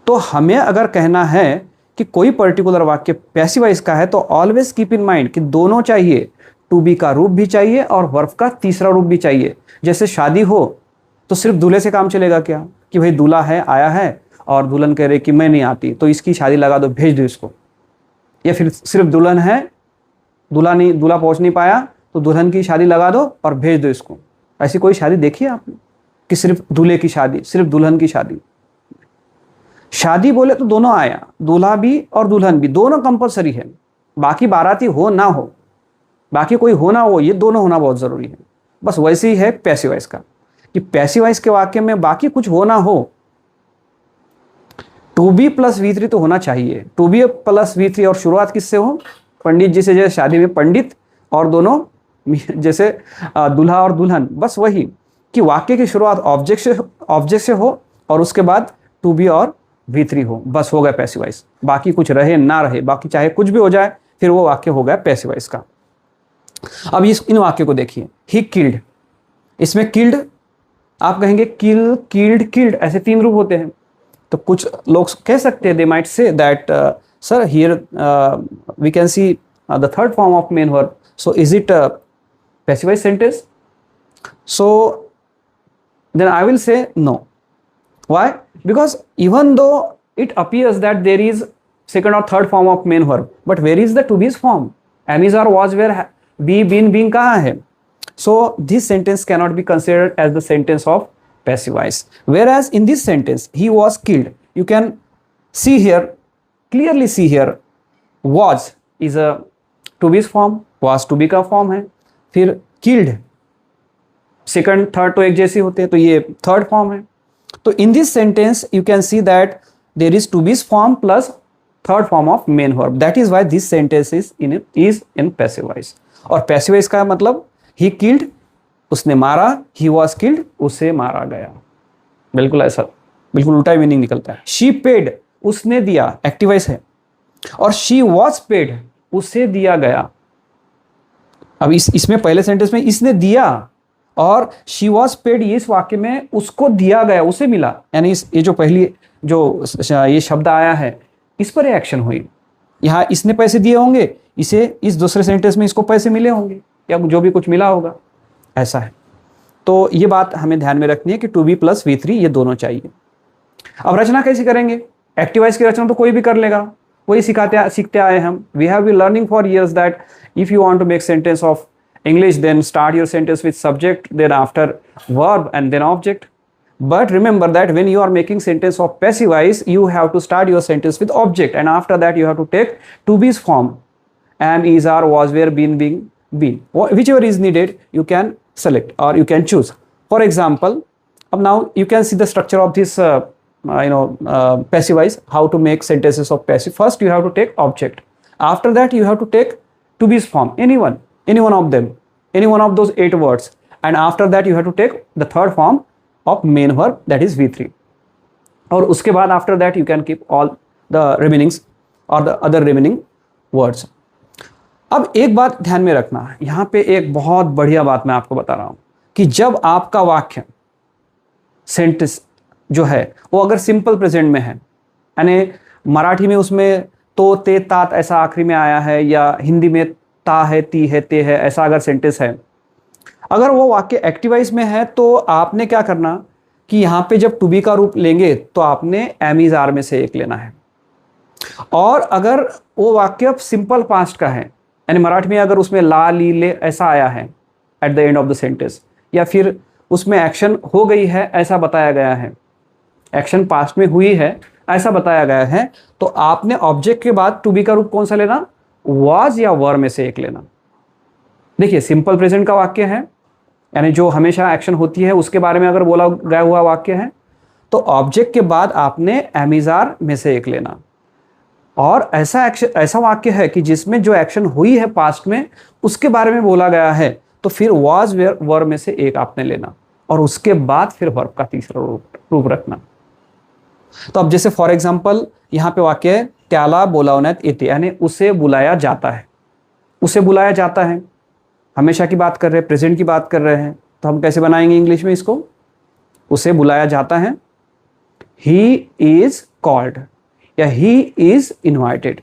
तो हमें अगर कहना है कि कोई पर्टिकुलर वाक्य पैसिव वॉइस का है, तो ऑलवेज कीप इन माइंड कि दोनों चाहिए, टू बी का रूप भी चाहिए और वर्ब का तीसरा रूप भी चाहिए। जैसे शादी हो तो सिर्फ दूल्हे से काम चलेगा क्या, कि भाई दूल्हा है, आया है और दुल्हन कह रही कि मैं नहीं आती, तो इसकी शादी लगा दो, भेज दो इसको। या फिर सिर्फ दुल्हन है, दूल्हा पहुंच नहीं पाया, तो दुल्हन की शादी लगा दो और भेज दो इसको। ऐसी कोई शादी देखी है आपने कि सिर्फ दूल्हे की शादी, सिर्फ दुल्हन की शादी? शादी बोले तो दोनों आया, दूल्हा भी और दुल्हन भी, दोनों कंपलसरी है। बाकी बाराती हो ना हो, बाकी कोई हो ना हो, ये दोनों होना बहुत जरूरी है। बस वैसे ही है पैसिव वॉइस का, कि पैसिव वॉइस के वाक्य में बाकी कुछ हो ना हो, टू बी प्लस V3 तो होना चाहिए। टू बी प्लस V3, और शुरुआत किससे हो, पंडित जी से। जैसे शादी में पंडित और दोनों जैसे दूल्हा और दुल्हन, बस वही कि वाक्य की शुरुआत ऑब्जेक्ट से हो और उसके बाद टू बी और V3 हो, बस हो गया पैसिव वॉइस। बाकी कुछ रहे ना रहे, बाकी चाहे कुछ भी हो जाए, फिर वो वाक्य हो गया पैसिव वॉइस का। अब इन वाक्य को देखिए, ही किल्ड, इसमें किल्ड आप कहेंगे किल, किल्ड, किल्ड, ऐसे 3 रूप होते हैं। तो कुछ लोग कह सकते हैं, they might say that sir here we can see the third form of main verb, so is it passive voice sentence? So then I will say no. Why? Because even though it appears that there is second or third form of main verb, but where is the to be's form? Am, is, or was, where, be, been, being कहाँ है? So this sentence cannot be considered as the sentence of passive voice. Whereas in this sentence, he was killed, you can See here, clearly see here, was is a to be form, was to be का फॉर्म है, फिर killed सेकंड थर्ड तो एक जैसे होते हैं, तो ये थर्ड फॉर्म है। तो in this sentence you can see that there is to be form plus third form of main verb, that is why this sentence is in passive voice. और पैसिव वॉइस का मतलब ही किल्ड, उसने मारा, ही वॉज किल्ड, उसे मारा गया। बिल्कुल ऐसा, बिल्कुल उल्टा मीनिंग निकलता है। शी पेड, उसने दिया, एक्टिव वॉइस है। और शी वॉज पेड, उसे दिया गया। अब इसमें पहले सेंटेंस में इसने दिया और शी वॉज पेड, इस वाक्य में उसको दिया गया, उसे मिला, यानी ये जो पहली जो ये शब्द आया है इस पर एक्शन हुई। यहाँ इसने पैसे दिए होंगे, इसे इस दूसरे सेंटेंस में इसको पैसे मिले होंगे या जो भी कुछ मिला होगा, ऐसा है। तो ये बात हमें ध्यान में रखनी है कि टू बी प्लस V3 ये दोनों चाहिए। अब रचना कैसे करेंगे? एक्टिव वॉइस की रचना तो कोई भी कर लेगा, वही सीखते आए हम। We have be learning for years that if you want to make sentence of English, then start your sentence with subject, then after verb and then object. But remember that when you are making sentence of passive voice, you have to start your sentence with object, and after that you have to take to be's form, am, is, are, was, were, been, being, been. Whichever is needed, you can select or you can choose. For example, now you can see the structure of this passive voice, how to make sentences of passive. First you have to take object. After that you have to take to be's form, any one of them, any one of those 8 words, and after that you have to take the third form of main verb, that is V3. और उसके बाद after that you can keep all the remainings or the other remaining words. अब एक बात ध्यान में रखना, यहाँ पे एक बहुत बढ़िया बात मैं आपको बता रहा हूँ कि जब आपका वाक्य सेंटेंस जो है वो अगर सिंपल प्रेजेंट में है, यानी मराठी में उसमें तो, ते, तात ऐसा आखिरी में आया है, या हिंदी में ता है, ती है, ते है, ऐसा अगर सेंटेंस है, अगर वो वाक्य एक्टिव वॉइस में है तो आपने क्या करना कि यहाँ पे जब टू बी का रूप लेंगे तो आपने एम इज आर में से एक लेना है। और अगर वो वाक्य सिंपल पास्ट का है, यानी मराठी में अगर उसमें ला, ली, ले ऐसा आया है at the end of the sentence, या फिर उसमें एक्शन हो गई है ऐसा बताया गया है, एक्शन पास्ट में हुई है ऐसा बताया गया है, तो आपने ऑब्जेक्ट के बाद टू बी का रूप कौन सा लेना? was या वर में से एक लेना। देखिए सिंपल प्रेजेंट का वाक्य है, यानी जो हमेशा एक्शन होती है उसके बारे में अगर बोला गया हुआ वाक्य है, तो ऑब्जेक्ट के बाद आपने एम इज आर में से एक लेना। और ऐसा वाक्य है कि जिसमें जो एक्शन हुई है पास्ट में उसके बारे में बोला गया है, तो फिर was वर में से एक आपने लेना और उसके बाद फिर वर्ब का तीसरा रूप रखना। तो अब जैसे फॉर एग्जाम्पल यहाँ पे वाक्य है त्याला बोलावण्यात येते, यानी उसे बुलाया जाता है। उसे बुलाया जाता है, हमेशा की बात कर रहे हैं, प्रेजेंट की बात कर रहे हैं, तो हम कैसे बनाएंगे इंग्लिश में इसको? उसे बुलाया जाता है, ही इज कॉल्ड या ही इज इनवाइटेड।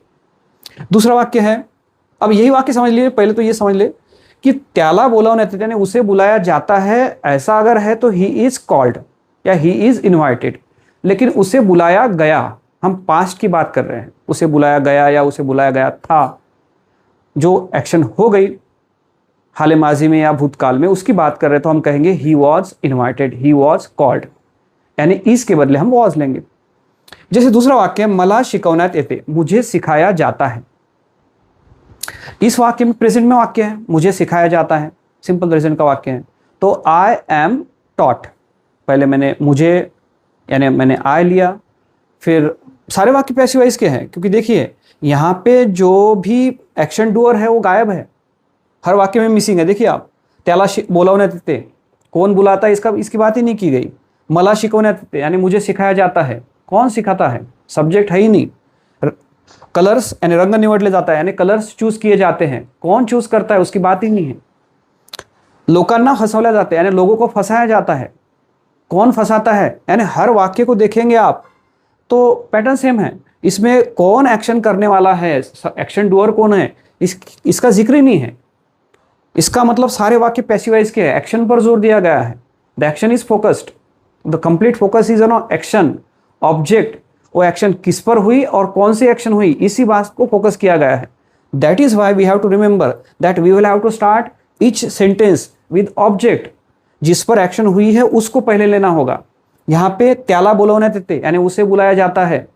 दूसरा वाक्य है, अब यही वाक्य समझ लीजिए, पहले तो ये समझ ले कि त्याला बोलावण्यात येते यानी उसे बुलाया जाता है, ऐसा अगर है तो ही इज कॉल्ड या ही इज इनवाइटेड। लेकिन उसे बुलाया गया, हम पास्ट की बात कर रहे हैं, उसे बुलाया गया या उसे बुलाया गया था, जो एक्शन हो गई हाल माजी में या भूतकाल में उसकी बात कर रहे हैं, तो हम कहेंगे he was invited, he was called, यानी इस के बदले हम वॉज लेंगे। जैसे दूसरा वाक्य मला शिकवण्यात येते, मुझे सिखाया जाता है। इस वाक्य में प्रेजेंट में वाक्य है, मुझे सिखाया जाता है, सिंपल प्रेजेंट का वाक्य है, तो आई एम टॉट, पहले मैंने मुझे यानी मैंने आई लिया, फिर सारे वाक्य पैसिव वॉइस के हैं, क्योंकि देखिए यहाँ पे जो भी एक्शन डूअर है वो गायब है, हर वाक्य में मिसिंग है। देखिए आप, त्याला बोलावण्यात येते, कौन बुलाता है इसकी बात ही नहीं की गई। मला शिकवण्यात येते यानी मुझे सिखाया जाता है, कौन सिखाता है? सब्जेक्ट है ही नहीं। कलर्स यानी रंग निवडले जाता है, यानी कलर्स चूज किए जाते हैं, कौन चूज करता है उसकी बात ही नहीं है। लोकांना फसवल्या जाते यानी लोगों को फंसाया जाता है, कौन फंसाता है? यानी हर वाक्य को देखेंगे आप तो पैटर्न सेम है, इसमें कौन एक्शन करने वाला है, एक्शन डूअर कौन है, इसका जिक्र ही नहीं है। इसका मतलब सारे वाक्य पैसिव वॉइस के हैं, एक्शन पर जोर दिया गया है। The action is focused, the complete focus is on action, object, वो एक्शन किस पर हुई और कौन सी एक्शन हुई, इसी बात को फोकस किया गया है। That is why we have to remember that we will have to start each sentence with object, जिस पर एक्शन हुई है उसको पहले लेना होगा। यहाँ पे त्याला बोलवण्यात येते यानी उसे बुलाया जाता है,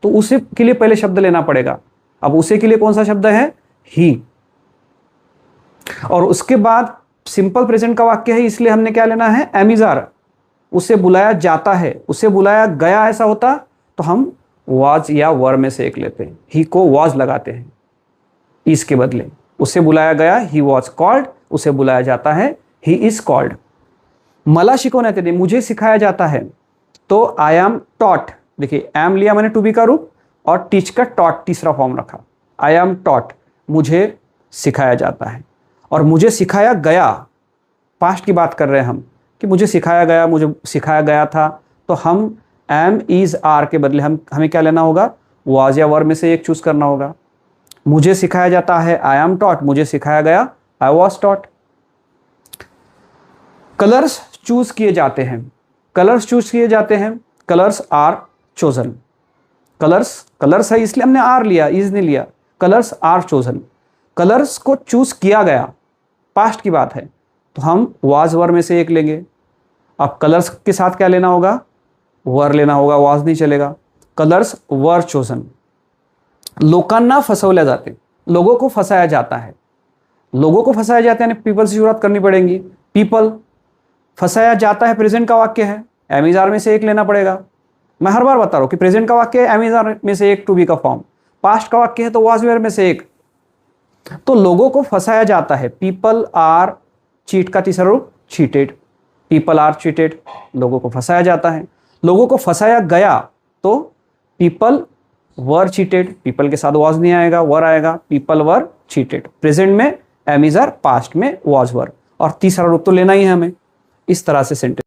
तो उसे के लिए पहले शब्द लेना पड़ेगा। अब उसे के लिए कौन सा शब्द है? ही। और उसके बाद सिंपल प्रेजेंट का वाक्य है, इसलिए हमने क्या लेना है? Am is are. उसे बुलाया जाता है, उसे बुलाया गया ऐसा होता तो हम वाज या वर में से एक लेते हैं, ही को वाज लगाते हैं इस के बदले। उसे बुलाया गया, ही वॉज कॉल्ड, उसे बुलाया जाता है, ही इज कॉल्ड। मला शिकवण्यात येते, मुझे सिखाया जाता है, तो आई एम टॉट। देखिए एम लिया मैंने टू बी का रूप और टीच का टॉट तीसरा फॉर्म रखा। आई एम टॉट, मुझे सिखाया जाता है। और मुझे सिखाया गया, पास्ट की बात कर रहे हैं हम कि मुझे सिखाया गया, मुझे सिखाया गया था, तो हम एम इज आर के बदले हमें क्या लेना होगा? वाज या वर में से एक चूज करना होगा। मुझे सिखाया जाता है, आई एम टॉट, मुझे सिखाया गया, I was taught. Colours choose किए जाते हैं, कलर्स चूज किए जाते हैं, कलर्स आर चोजन। कलर्स है इसलिए हमने आर लिया, इज नहीं लिया। कलर्स आर चोजन, कलर्स को चूज किया गया, पास्ट की बात है, तो हम वाज वर में से एक लेंगे। अब कलर्स के साथ क्या लेना होगा? वर लेना होगा, वाज नहीं चलेगा। कलर्स वर चोजन। लोकांना फसवल्या जाते, लोगों को फंसाया जाता है। लोगों को फंसाया जाता है यानी पीपल से शुरुआत करनी पड़ेगी। पीपल, फंसाया जाता है प्रेजेंट का वाक्य है, एम इज आर में से एक लेना पड़ेगा। मैं हर बार बता रहा हूं कि प्रेजेंट का वाक्य है, एम इज आर में से एक टू बी का फॉर्म। पास्ट का वाक्य है तो वाज वेयर में से एक। तो लोगों को फंसाया जाता है, पीपल आर, चीट का तीसरा रूप चीटेड, पीपल आर चीटेड, लोगों को फंसाया जाता है। लोगों को फंसाया गया तो पीपल वर चीटेड, पीपल के साथ वाज नहीं आएगा, वर आएगा, पीपल वर चीटेड। प्रेजेंट में एम इज आर, पास्ट में वाज वर, और तीसरा रूप तो लेना ही है हमें। इस तरह से सेंटेंस।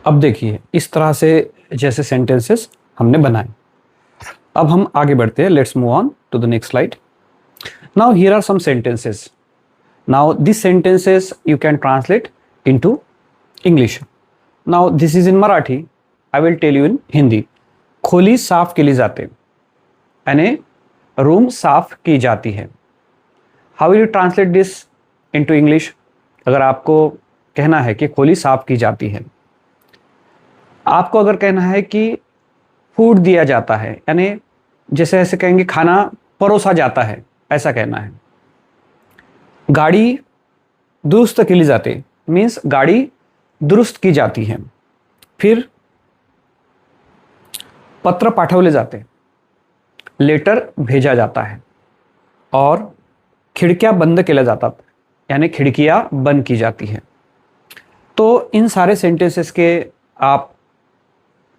अब देखिए इस तरह से जैसे सेंटेंसेस हमने बनाए। अब हम आगे बढ़ते हैं, let's move on to the next slide. Now here are some sentences. Now this sentences you can translate into English. Now this is in Marathi, I will tell you in Hindi. खोली साफ केली जाते, यानी रूम साफ की जाती है। How will you translate this into English? अगर आपको कहना है कि खोली साफ की जाती है, आपको अगर कहना है कि फूड दिया जाता है, यानी जैसे ऐसे कहेंगे खाना परोसा जाता है, ऐसा कहना है। गाड़ी दुरुस्त केली जाते, मीन्स गाड़ी दुरुस्त की जाती है। फिर पत्र पाठवले जाते, लेटर भेजा जाता है। और खिड़कियां बंद केल्या जातात, यानी खिड़कियां बंद की जाती है। तो इन सारे सेंटेंसेस के आप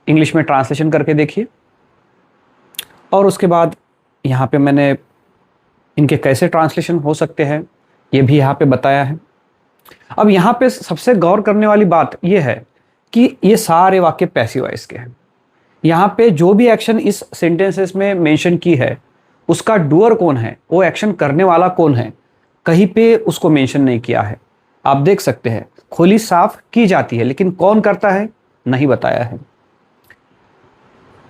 इंग्लिश में ट्रांसलेशन करके देखिए, और उसके बाद यहाँ पे मैंने इनके कैसे ट्रांसलेशन हो सकते हैं ये भी यहाँ पे बताया है। अब यहाँ पे सबसे गौर करने वाली बात ये है कि ये सारे वाक्य पैसिव वॉइस के हैं। यहाँ पे जो भी एक्शन इस सेंटेंसेस में मेंशन की है उसका डूअर कौन है, वो एक्शन करने वाला कौन है, कहीं पे उसको मेंशन नहीं किया है। आप देख सकते हैं खोली साफ की जाती है, लेकिन कौन करता है नहीं बताया है।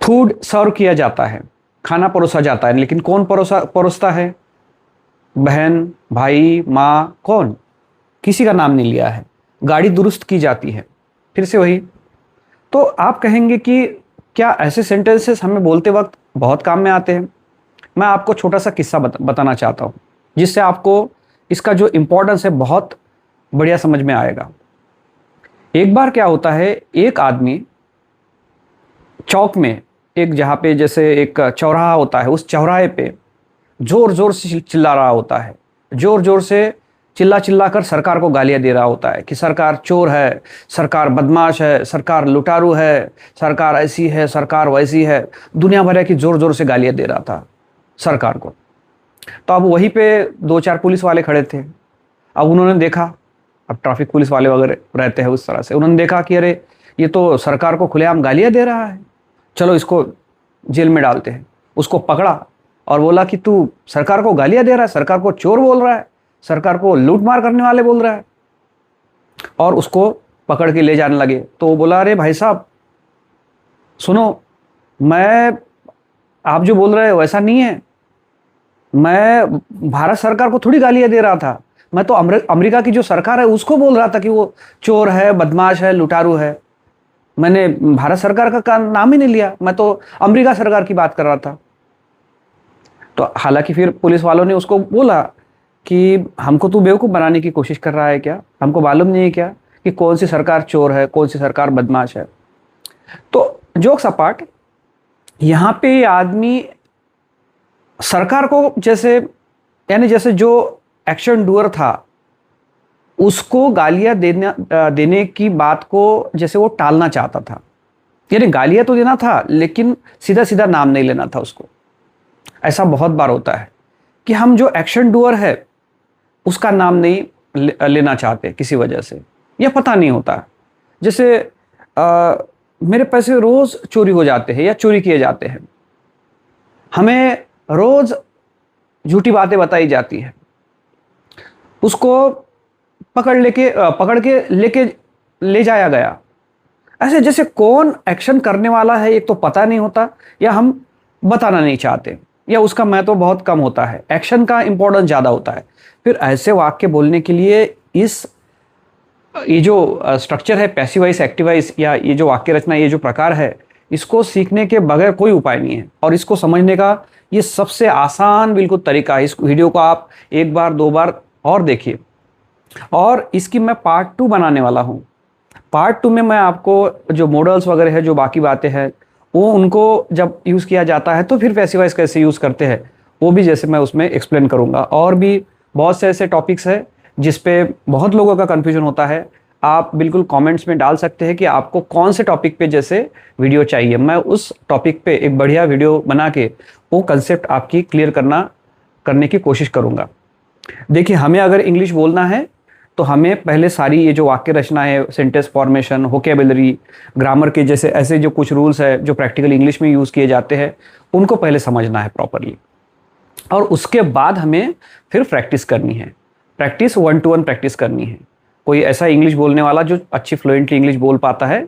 फूड सर्व किया जाता है, खाना परोसा जाता है, लेकिन कौन परोसता है? बहन, भाई, माँ, कौन? किसी का नाम नहीं लिया है। गाड़ी दुरुस्त की जाती है, फिर से वही। तो आप कहेंगे कि क्या ऐसे सेंटेंसेस हमें बोलते वक्त बहुत काम में आते हैं? मैं आपको छोटा सा किस्सा बताना चाहता हूँ, जिससे आपको इसका जो इम्पोर्टेंस है बहुत बढ़िया समझ में आएगा। एक बार क्या होता है, एक आदमी चौक में, एक जहाँ पे जैसे एक चौराहा होता है, उस चौराहे पे जोर जोर से चिल्ला रहा होता है। जोर जोर से चिल्ला कर सरकार को गालियां दे रहा होता है कि सरकार चोर है, सरकार बदमाश है, सरकार लुटारू है, सरकार ऐसी है, सरकार वैसी है। दुनिया भर की जोर जोर से गालियां दे रहा था सरकार को। तो अब वहीं पे दो चार पुलिस वाले खड़े थे। अब उन्होंने देखा, अब ट्रैफिक पुलिस वाले वगैरह रहते हैं उस तरह से, उन्होंने देखा कि अरे ये तो सरकार को खुलेआम गालियां दे रहा है, चलो इसको जेल में डालते हैं। उसको पकड़ा और बोला कि तू सरकार को गालियां दे रहा है, सरकार को चोर बोल रहा है, सरकार को लूट मार करने वाले बोल रहा है। और उसको पकड़ के ले जाने लगे। तो वो बोला अरे भाई साहब, सुनो, मैं आप जो बोल रहे हो वैसा नहीं है। मैं भारत सरकार को थोड़ी गालियाँ दे रहा था। मैं तो अमेरिका की जो सरकार है उसको बोल रहा था कि वो चोर है, बदमाश है, लुटारू है। मैंने भारत सरकार का नाम ही नहीं लिया, मैं तो अमेरिका सरकार की बात कर रहा था। तो हालांकि फिर पुलिस वालों ने उसको बोला कि हमको तू बेवकूफ़ बनाने की कोशिश कर रहा है क्या? हमको मालूम नहीं है क्या कि कौन सी सरकार चोर है, कौन सी सरकार बदमाश है? तो जोक्स अपार्ट, यहाँ पे ये आदमी सरकार को जैसे, यानी जैसे जो एक्शन डूअर था उसको गालियां देने की बात को जैसे वो टालना चाहता था। यानी गालियां तो देना था लेकिन सीधा सीधा नाम नहीं लेना था उसको। ऐसा बहुत बार होता है कि हम जो एक्शन डूअर है उसका नाम नहीं लेना चाहते किसी वजह से, या पता नहीं होता। जैसे मेरे पैसे रोज चोरी हो जाते हैं या चोरी किए जाते हैं, हमें रोज झूठी बातें बताई जाती है, उसको पकड़ के लेके ले जाया गया। ऐसे जैसे कौन एक्शन करने वाला है एक तो पता नहीं होता, या हम बताना नहीं चाहते, या उसका महत्व बहुत कम होता है, एक्शन का इंपॉर्टेंस ज़्यादा होता है। फिर ऐसे वाक्य बोलने के लिए ये जो स्ट्रक्चर है पैसिव वॉइस एक्टिव वॉइस, या ये जो वाक्य रचना, ये जो प्रकार है, इसको सीखने के बगैर कोई उपाय नहीं है। और इसको समझने का ये सबसे आसान बिल्कुल तरीका है। इस वीडियो को आप एक बार दो बार और देखिए, और इसकी मैं पार्ट 2 बनाने वाला हूँ। पार्ट 2 में मैं आपको जो मॉडल्स वगैरह है, जो बाकी बातें हैं, वो उनको जब यूज़ किया जाता है तो फिर पैसिव वॉइस कैसे यूज़ करते हैं वो भी जैसे मैं उसमें एक्सप्लेन करूँगा। और भी बहुत से ऐसे टॉपिक्स हैं जिस पे बहुत लोगों का कन्फ्यूजन होता है। आप बिल्कुल कमेंट्स में डाल सकते हैं कि आपको कौन से टॉपिक पे जैसे वीडियो चाहिए, मैं उस टॉपिक पे एक बढ़िया वीडियो बना के वो कंसेप्ट आपकी क्लियर करने की कोशिश करूँगा। देखिए, हमें अगर इंग्लिश बोलना है तो हमें पहले सारी ये जो वाक्य रचना है, सेंटेंस फॉर्मेशन, वोकेबलरी, ग्रामर के जैसे ऐसे जो कुछ रूल्स है जो प्रैक्टिकल इंग्लिश में यूज़ किए जाते हैं, उनको पहले समझना है प्रॉपरली। और उसके बाद हमें फिर प्रैक्टिस करनी है। प्रैक्टिस 1 to 1 प्रैक्टिस करनी है। कोई ऐसा इंग्लिश बोलने वाला जो अच्छी फ्लुएंटली इंग्लिश बोल पाता है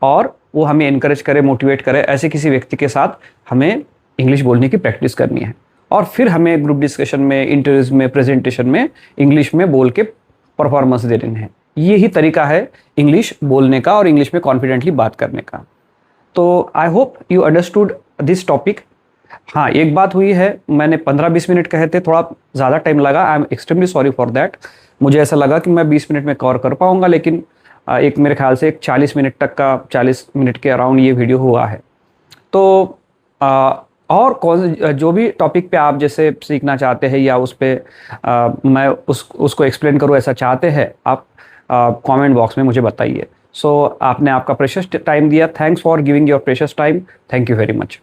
और वो हमें इनकरेज करे, मोटिवेट करे, ऐसे किसी व्यक्ति के साथ हमें इंग्लिश बोलने की प्रैक्टिस करनी है। और फिर हमें ग्रुप डिस्कशन में, इंटरव्यूज में, प्रेजेंटेशन में इंग्लिश में बोल के परफॉर्मेंस देने हैं। यही तरीका है इंग्लिश बोलने का और इंग्लिश में कॉन्फिडेंटली बात करने का। तो I hope you understood this topic. हाँ, एक बात हुई है, मैंने 15-20 मिनट कहे थे, थोड़ा ज़्यादा टाइम लगा। I am extremely sorry for that. मुझे ऐसा लगा कि मैं 20 मिनट में कवर कर पाऊंगा, लेकिन एक मेरे ख्याल से एक 40 मिनट तक का, 40 मिनट के अराउंड ये वीडियो हुआ है। तो और कौन जो भी टॉपिक पे आप जैसे सीखना चाहते हैं या उस पर मैं उसको एक्सप्लेन करूँ ऐसा चाहते हैं, आप कमेंट बॉक्स में मुझे बताइए। सो आपने आपका प्रेशियस टाइम दिया। Thanks for giving your precious time. Thank you very much.